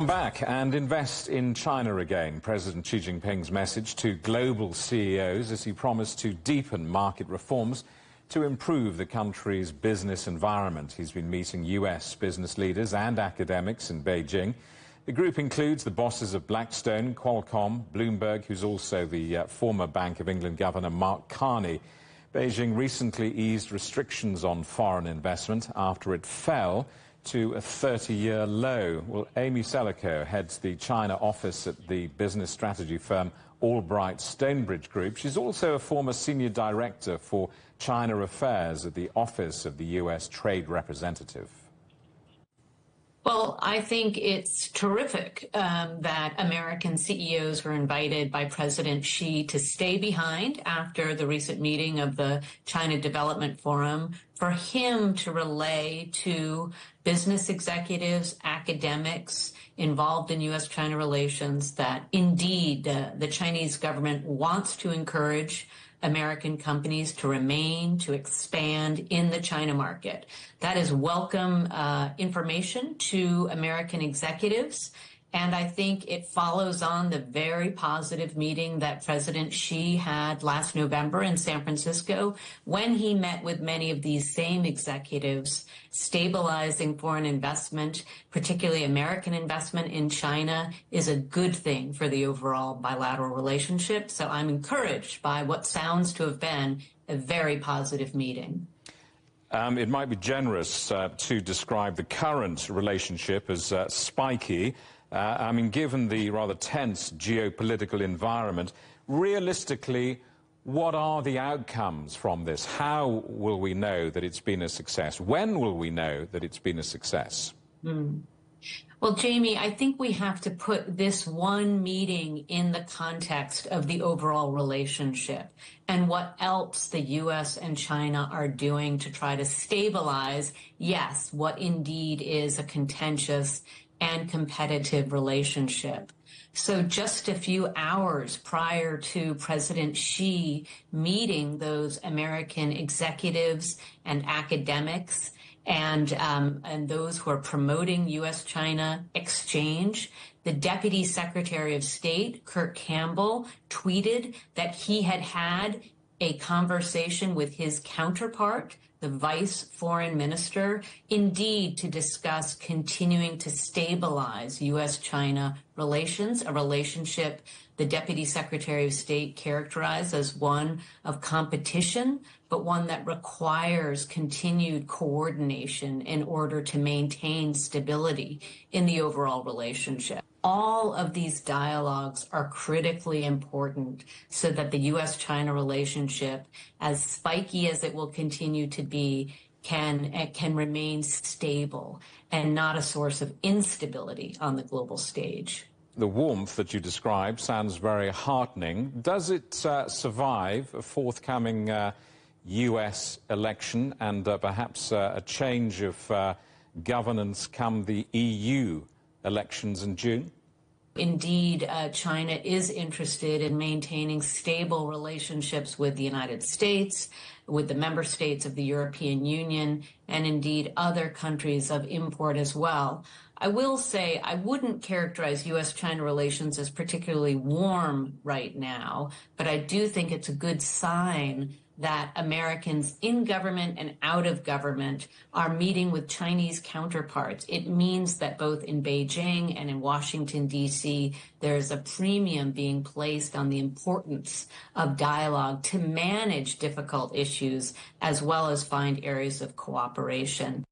Back and invest in China again. President Xi Jinping's message to global CEOs as he promised to deepen market reforms to improve the country's business environment. He's been meeting US business leaders and academics in Beijing. The group includes the bosses of Blackstone, Qualcomm, Bloomberg, who's also the former Bank of England Governor Mark Carney. Beijing recently eased restrictions on foreign investment after it fell to a 30-year low. Well, Amy Celico heads the China office at the business strategy firm Albright Stonebridge Group. She's also a former senior director for China Affairs at the Office of the U.S. Trade Representative. Well, I think it's terrific that American CEOs were invited by President Xi to stay behind after the recent meeting of the China Development Forum, for him to relay to business executives, academics involved in U.S.-China relations that indeed the Chinese government wants to encourage American companies to remain, to expand in the China market. That is welcome information to American executives. And I think it follows on the very positive meeting that President Xi had last November in San Francisco when he met with many of these same executives. Stabilizing foreign investment, particularly American investment in China, is a good thing for the overall bilateral relationship. So I'm encouraged by what sounds to have been a very positive meeting. It might be generous to describe the current relationship as spiky. I mean, given the rather tense geopolitical environment, realistically, what are the outcomes from this? How will we know that it's been a success? When will we know that it's been a success? Well, Jamie, I think we have to put this one meeting in the context of the overall relationship and what else the U.S. and China are doing to try to stabilize, yes, what indeed is a contentious and competitive relationship. So just a few hours prior to President Xi meeting those American executives and academics and those who are promoting U.S.-China exchange, the Deputy Secretary of State, Kurt Campbell, tweeted that he had had a conversation with his counterpart, the Vice Foreign Minister, indeed to discuss continuing to stabilize U.S.-China relations, a relationship the Deputy Secretary of State characterized as one of competition, but one that requires continued coordination in order to maintain stability in the overall relationship. All of these dialogues are critically important so that the U.S.-China relationship, as spiky as it will continue to be, can remain stable and not a source of instability on the global stage. The warmth that you describe sounds very heartening. Does it survive a forthcoming U.S. election and perhaps a change of governance come the EU elections in June? Indeed, China is interested in maintaining stable relationships with the United States, with the member states of the European Union, and indeed other countries of import as well. I will say I wouldn't characterize U.S.-China relations as particularly warm right now, but I do think it's a good sign that Americans in government and out of government are meeting with Chinese counterparts. It means that both in Beijing and in Washington, D.C., there's a premium being placed on the importance of dialogue to manage difficult issues as well as find areas of cooperation.